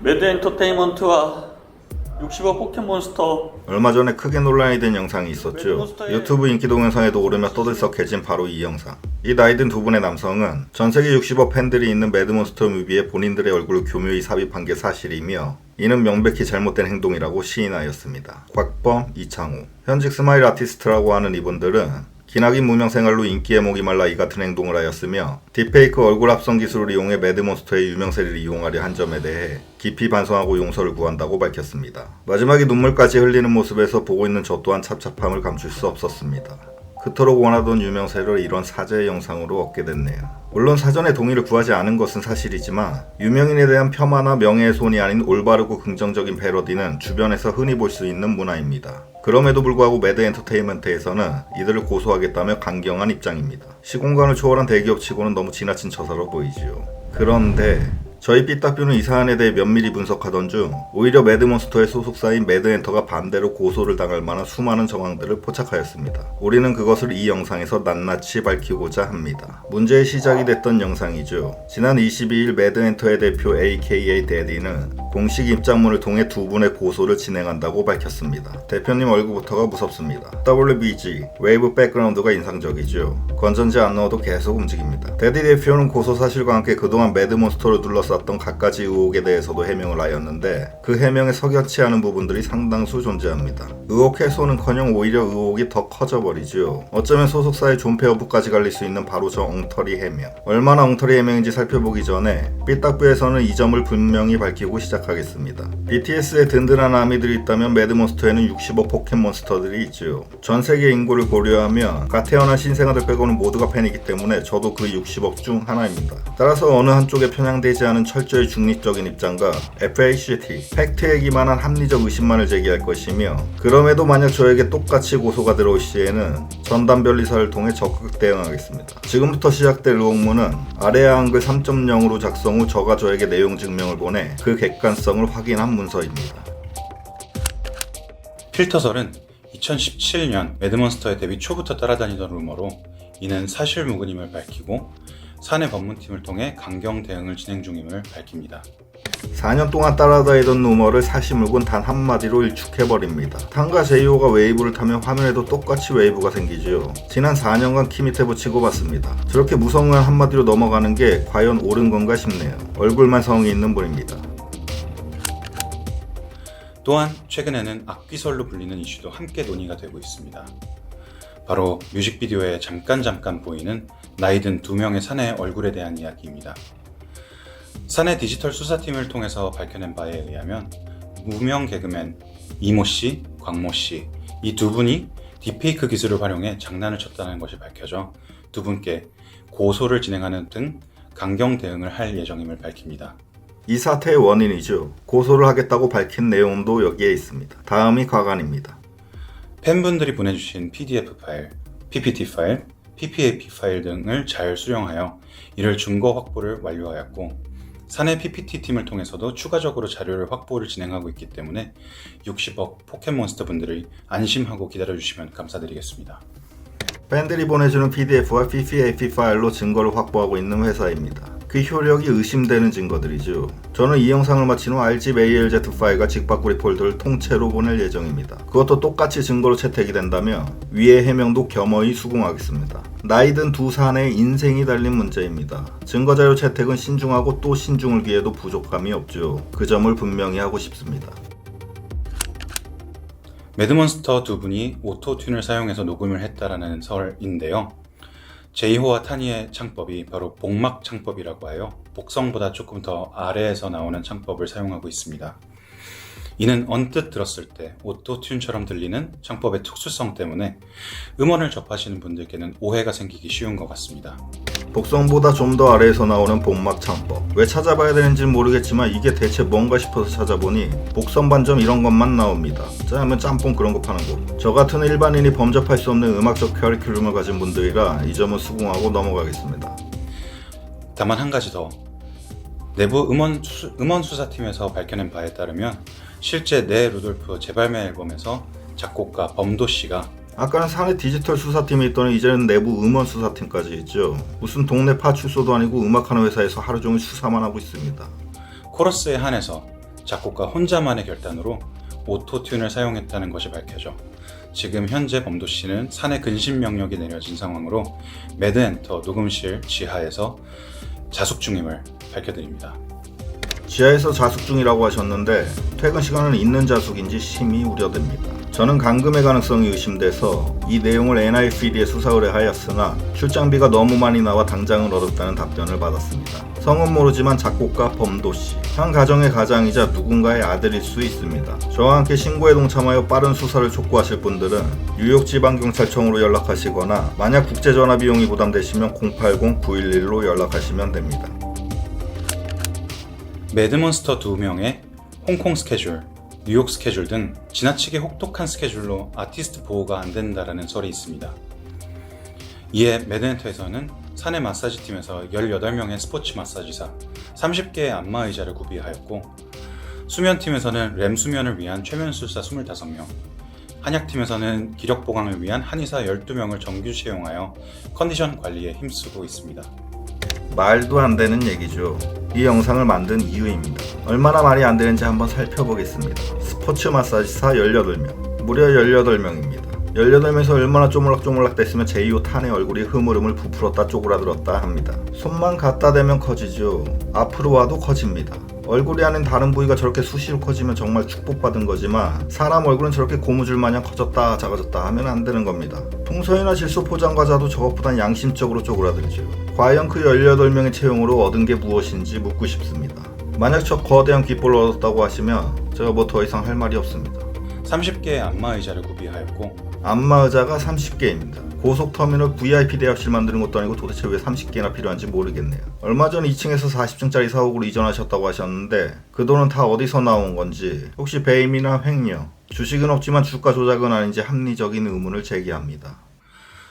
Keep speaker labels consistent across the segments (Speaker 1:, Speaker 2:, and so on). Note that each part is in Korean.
Speaker 1: 매드 엔터테인먼트와 60억 포켓몬스터.
Speaker 2: 얼마 전에 크게 논란이 된 영상이 있었죠.
Speaker 1: 매드몬스터의-
Speaker 2: 유튜브 인기 동영상에도 오르며 떠들썩해진 바로 이 영상. 이 나이든 두 분의 남성은 전세계 60억 팬들이 있는 매드몬스터 뮤비에 본인들의 얼굴을 교묘히 삽입한 게 사실이며 이는 명백히 잘못된 행동이라고 시인하였습니다. 곽범, 이창우. 현직 스마일 아티스트라고 하는 이분들은 기나긴 무명 생활로 인기에 목이 말라 이 같은 행동을 하였으며 딥페이크 얼굴 합성 기술을 이용해 매드몬스터의 유명세를 이용하려 한 점에 대해 깊이 반성하고 용서를 구한다고 밝혔습니다. 마지막에 눈물까지 흘리는 모습에서 보고 있는 저 또한 찹찹함을 감출 수 없었습니다. 그토록 원하던 유명세를 이런 사죄 영상으로 얻게 됐네요. 물론 사전에 동의를 구하지 않은 것은 사실이지만 유명인에 대한 폄하나 명예훼손이 아닌 올바르고 긍정적인 패러디는 주변에서 흔히 볼 수 있는 문화입니다. 그럼에도 불구하고 매드 엔터테인먼트에서는 이들을 고소하겠다며 강경한 입장입니다. 시공간을 초월한 대기업 치고는 너무 지나친 처사로 보이지요. 그런데 저희 삐딱뷰는 이 사안에 대해 면밀히 분석하던 중 오히려 매드몬스터의 소속사인 매드엔터가 반대로 고소를 당할 만한 수많은 정황들을 포착하였습니다. 우리는 그것을 이 영상에서 낱낱이 밝히고자 합니다. 문제의 시작이 됐던 영상이죠. 지난 22일 매드엔터의 대표 AKA 데디는 공식 입장문을 통해 두 분의 고소를 진행한다고 밝혔습니다. 대표님 얼굴부터가 무섭습니다. WBG, 웨이브 백그라운드가 인상적이죠. 건전지 안 넣어도 계속 움직입니다. 데디 대표는 고소 사실과 함께 그동안 매드몬스터를 둘러쌌던 갖가지 의혹에 대해서도 해명을 하였는데 그 해명에 석연치 않은 부분들이 상당수 존재합니다. 의혹 해소는커녕 오히려 의혹이 더 커져버리죠. 어쩌면 소속사의 존폐 여부까지 갈릴 수 있는 바로 저 엉터리 해명. 얼마나 엉터리 해명인지 살펴보기 전에 삐딱부에서는 이 점을 분명히 밝히고 시작하겠습니다. BTS에 든든한 아미들이 있다면 매드몬스터에는 60억 포켓몬스터들이 있죠. 전세계 인구를 고려하면 갓 태어난 신생아들 빼고는 모두가 팬이기 때문에 저도 그 60억 중 하나입니다. 따라서 어느 한쪽에 편향되지 않은 철저히 중립적인 입장과 FACT, 팩트에 기반한 합리적 의심만을 제기할 것이며 그럼에도 만약 저에게 똑같이 고소가 들어올 시에는 전담 변리사를 통해 적극 대응하겠습니다. 지금부터 시작될 의혹문은 아래아 한글 3.0으로 작성 후 저가 저에게 내용 증명을 보내 그 객관성을 확인한 문서입니다.
Speaker 3: 필터설은 2017년 매드몬스터의 데뷔 초부터 따라다니던 루머로 이는 사실무근임을 밝히고 사내 법문팀을 통해 강경 대응을 진행 중임을 밝힙니다.
Speaker 2: 4년 동안 따라다니던 루머를 사실무근 단 한마디로 일축해버립니다. 탄과 제이호가 웨이브를 타면 화면에도 똑같이 웨이브가 생기지요. 지난 4년간 키 밑에 붙이고 봤습니다. 저렇게 무성한 한마디로 넘어가는 게 과연 옳은 건가 싶네요. 얼굴만 성이 있는 분입니다.
Speaker 3: 또한 최근에는 악귀설로 불리는 이슈도 함께 논의가 되고 있습니다. 바로 뮤직비디오에 잠깐 보이는 나이든 두 명의 사내의 얼굴에 대한 이야기입니다. 사내 디지털 수사팀을 통해서 밝혀낸 바에 의하면 무명 개그맨 이모씨, 광모씨 이 두 분이 딥페이크 기술을 활용해 장난을 쳤다는 것이 밝혀져 두 분께 고소를 진행하는 등 강경 대응을 할 예정임을 밝힙니다.
Speaker 2: 이 사태의 원인이죠. 고소를 하겠다고 밝힌 내용도 여기에 있습니다. 다음이 과관입니다.
Speaker 3: 팬분들이 보내주신 PDF 파일, PPT 파일, PPAP 파일 등을 잘 수령하여 이를 증거 확보를 완료하였고 사내 PPT 팀을 통해서도 추가적으로 자료를 확보를 진행하고 있기 때문에 60억 포켓몬스터 분들이 안심하고 기다려주시면 감사드리겠습니다.
Speaker 2: 팬들이 보내주는 PDF와 PPAP 파일로 증거를 확보하고 있는 회사입니다. 그 효력이 의심되는 증거들이죠. 저는 이 영상을 마친 후 RGB ALZ 파일과 직박구리 폴더를 통째로 보낼 예정입니다. 그것도 똑같이 증거로 채택이 된다면 위의 해명도 겸허히 수긍하겠습니다. 나이든 두 사내의 인생이 달린 문제입니다. 증거자료 채택은 신중하고 또 신중을 기해도 부족함이 없죠. 그 점을 분명히 하고 싶습니다.
Speaker 3: 매드몬스터 두 분이 오토튠을 사용해서 녹음을 했다라는 설인데요. 제이호와 타니의 창법이 바로 복막 창법이라고 하여 복성보다 조금 더 아래에서 나오는 창법을 사용하고 있습니다. 이는 언뜻 들었을 때 오토튠처럼 들리는 창법의 특수성 때문에 음원을 접하시는 분들께는 오해가 생기기 쉬운 것 같습니다.
Speaker 2: 복성보다 좀 더 아래에서 나오는 복막 창법. 왜 찾아봐야 되는지는 모르겠지만 이게 대체 뭔가 싶어서 찾아보니 복선 반점 이런 것만 나옵니다. 짜면 짬뽕 그런 거 파는 곳. 저 같은 일반인이 범접할 수 없는 음악적 커리큘럼을 가진 분들이라 이 점은 수긍하고 넘어가겠습니다.
Speaker 3: 다만 한 가지 더. 내부 음원 수사팀에서 밝혀낸 바에 따르면 실제 네 루돌프 재발매 앨범에서 작곡가 범도씨가
Speaker 2: 아까는 사내 디지털 수사팀이 있더니 이제는 내부 음원 수사팀까지 있죠. 무슨 동네 파출소도 아니고 음악하는 회사에서 하루 종일 수사만 하고 있습니다.
Speaker 3: 코러스에 한해서 작곡가 혼자만의 결단으로 오토튠을 사용했다는 것이 밝혀져 지금 현재 범도씨는 산에 근신 명령이 내려진 상황으로 매드엔터 녹음실 지하에서 자숙 중임을 밝혀드립니다.
Speaker 2: 지하에서 자숙 중이라고 하셨는데 퇴근 시간은 있는 자숙인지 심히 우려됩니다. 저는 감금의 가능성이 의심돼서 이 내용을 NIPD에 수사 의뢰하였으나 출장비가 너무 많이 나와 당장은 어렵다는 답변을 받았습니다. 성은 모르지만 작곡가 범도씨, 한 가정의 가장이자 누군가의 아들일 수 있습니다. 저와 함께 신고에 동참하여 빠른 수사를 촉구하실 분들은 뉴욕지방경찰청으로 연락하시거나 만약 국제전화 비용이 부담되시면 080-911로 연락하시면 됩니다.
Speaker 3: 매드몬스터 2명의 홍콩 스케줄, 뉴욕 스케줄 등 지나치게 혹독한 스케줄로 아티스트 보호가 안 된다라는 설이 있습니다. 이에 매드엔터에서는 사내 마사지팀에서 18명의 스포츠 마사지사, 30개의 안마의자를 구비하였고 수면팀에서는 렘 수면을 위한 최면술사 25명, 한약팀에서는 기력 보강을 위한 한의사 12명을 정규 채용하여 컨디션 관리에 힘쓰고 있습니다.
Speaker 2: 말도 안 되는 얘기죠. 이 영상을 만든 이유입니다. 얼마나 말이 안 되는지 한번 살펴보겠습니다. 스포츠 마사지사 18명, 무려 18명입니다. 18명에서 얼마나 쪼물락쪼물락 됐으면 제이오 탄의 얼굴이 흐물흐물 부풀었다 쪼그라들었다 합니다. 손만 갖다 대면 커지죠. 앞으로 와도 커집니다. 얼굴이 아닌 다른 부위가 저렇게 수시로 커지면 정말 축복받은 거지만 사람 얼굴은 저렇게 고무줄 마냥 커졌다 작아졌다 하면 안 되는 겁니다. 풍선이나 질소 포장과자도 저것보단 양심적으로 쪼그라들죠. 과연 그 18명의 채용으로 얻은 게 무엇인지 묻고 싶습니다. 만약 저 거대한 귓볼을 얻었다고 하시면 제가 뭐 더 이상 할 말이 없습니다.
Speaker 3: 30개의 안마의자를 구비하였고
Speaker 2: 안마의자가 30개입니다. 고속터미널 VIP 대합실 만드는 것도 아니고 도대체 왜 30개나 필요한지 모르겠네요. 얼마 전 2층에서 40층짜리 사옥으로 이전하셨다고 하셨는데 그 돈은 다 어디서 나온 건지 혹시 배임이나 횡령, 주식은 없지만 주가 조작은 아닌지 합리적인 의문을 제기합니다.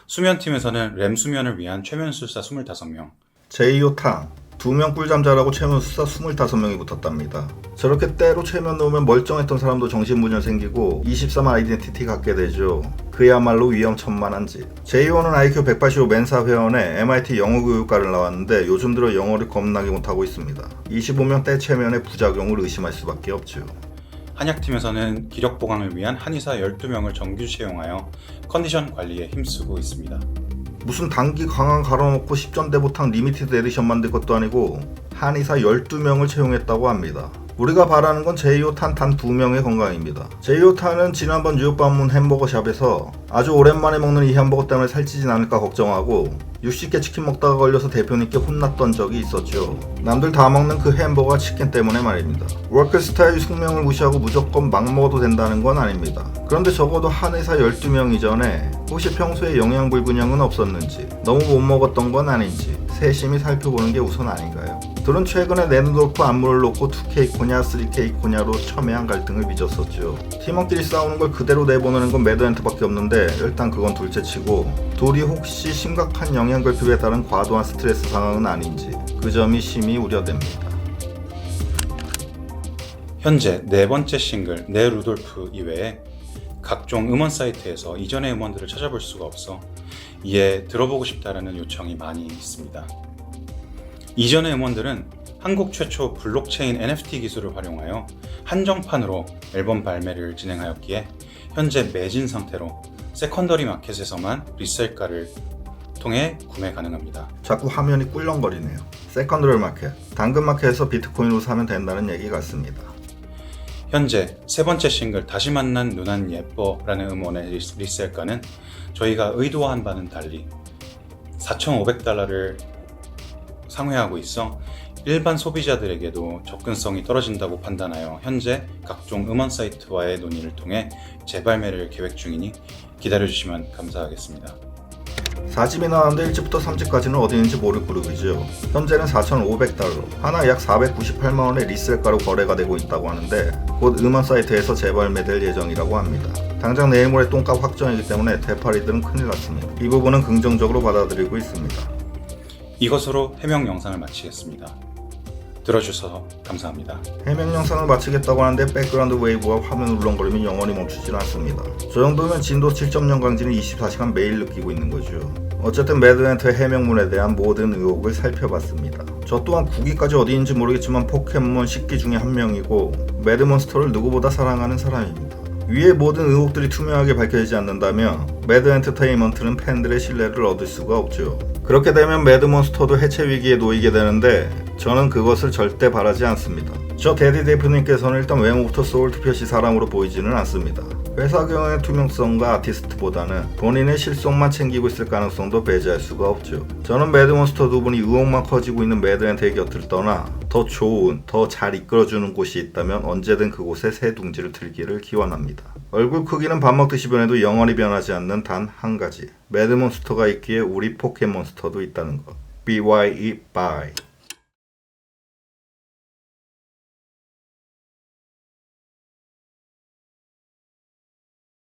Speaker 3: 수면팀에서는 렘 수면을 위한 최면술사 25명,
Speaker 2: 제이오 탕 2명 꿀잠 자라고 최면술사 25명이 붙었답니다. 저렇게 때로 최면 놓으면 멀쩡했던 사람도 정신분열 생기고 23 아이덴티티 갖게 되죠. 그야말로 위험천만한 짓. 제이오는 IQ 185 멘사 회원에 MIT 영어교육과를 나왔는데 요즘 들어 영어를 겁나게 못하고 있습니다. 25명 때 최면의 부작용을 의심할 수밖에 없죠.
Speaker 3: 한약팀에서는 기력 보강을 위한 한의사 12명을 정규 채용하여 컨디션 관리에 힘쓰고 있습니다.
Speaker 2: 무슨 단기 강황 갈아놓고 10전대보탕 리미티드 에디션 만들 것도 아니고 한의사 12명을 채용했다고 합니다. 우리가 바라는 건 제이오 탄 단 2명의 건강입니다. 제이오 탄은 지난번 뉴욕 방문 햄버거샵에서 아주 오랜만에 먹는 이 햄버거 때문에 살찌진 않을까 걱정하고 60개 치킨 먹다가 걸려서 대표님께 혼났던 적이 있었죠. 남들 다 먹는 그 햄버거와 치킨 때문에 말입니다. 워크스타일 숙명을 무시하고 무조건 막 먹어도 된다는 건 아닙니다. 그런데 적어도 한의사 12명 이전에 혹시 평소에 영양 불균형은 없었는지, 너무 못 먹었던 건 아닌지 세심히 살펴보는 게 우선 아닌가요? 둘은 최근에 네노돌프 안무를 놓고 2K 코냐 3K 코냐로 첨예한 갈등을 빚었었죠. 팀원끼리 싸우는 걸 그대로 내보내는 건 매드엔터밖에 없는데 일단 그건 둘째치고 둘이 혹시 심각한 영양 결핍에 따른 과도한 스트레스 상황은 아닌지 그 점이 심히 우려됩니다.
Speaker 3: 현재 네 번째 싱글 네 루돌프 이외에 각종 음원 사이트에서 이전의 음원들을 찾아볼 수가 없어 이에 들어보고 싶다라는 요청이 많이 있습니다. 이전의 음원들은 한국 최초 블록체인 NFT 기술을 활용하여 한정판으로 앨범 발매를 진행하였기에 현재 매진 상태로 세컨더리 마켓에서만 리셀가를 통해 구매 가능합니다.
Speaker 2: 자꾸 화면이 꿀렁거리네요. 세컨더리 마켓, 당근 마켓에서 비트코인으로 사면 된다는 얘기 같습니다.
Speaker 3: 현재 세 번째 싱글 다시 만난 누난 예뻐라는 음원의 리셀가는 저희가 의도한 바는 달리 4,500달러를 상회하고 있어 일반 소비자들에게도 접근성이 떨어진다고 판단하여 현재 각종 음원 사이트와의 논의를 통해 재발매를 계획 중이니 기다려주시면 감사하겠습니다.
Speaker 2: 4집이 나왔는데 1집부터 3집까지는 어디 있는지 모를 그룹이죠. 현재는 4,500달러, 하나 약 498만원의 리셀가로 거래가 되고 있다고 하는데 곧 음원 사이트에서 재발매될 예정이라고 합니다. 당장 내일 모레 똥값 확정이기 때문에 대파리들은 큰일 났습니다. 이 부분은 긍정적으로 받아들이고 있습니다.
Speaker 3: 이것으로 해명 영상을 마치겠습니다. 들어주셔서 감사합니다.
Speaker 2: 해명 영상을 마치겠다고 하는데 백그라운드 웨이브와 화면 울렁거리면 영원히 멈추질 않습니다. 저 정도면 진도 7.0 강진을 24시간 매일 느끼고 있는 거죠. 어쨌든 매드엔터의 해명문에 대한 모든 의혹을 살펴봤습니다. 저 또한 국기까지 어디인지 모르겠지만 포켓몬 10기 중에 한 명이고 매드몬스터를 누구보다 사랑하는 사람입니다. 위의 모든 의혹들이 투명하게 밝혀지지 않는다면 매드 엔터테인먼트는 팬들의 신뢰를 얻을 수가 없죠. 그렇게 되면 매드몬스터도 해체 위기에 놓이게 되는데 저는 그것을 절대 바라지 않습니다. 저 데디 대표님께서는 일단 외모부터 소울트 표시 사람으로 보이지는 않습니다. 회사 경영의 투명성과 아티스트보다는 본인의 실속만 챙기고 있을 가능성도 배제할 수가 없죠. 저는 매드몬스터 두 분이 의혹만 커지고 있는 매드엔터의 곁을 떠나 더 좋은, 더 잘 이끌어주는 곳이 있다면 언제든 그곳에 새 둥지를 틀기를 기원합니다. 얼굴 크기는 밥 먹듯이 변해도 영원히 변하지 않는 단 한 가지. 매드몬스터가 있기에 우리 포켓몬스터도 있다는 것. BYE Bye.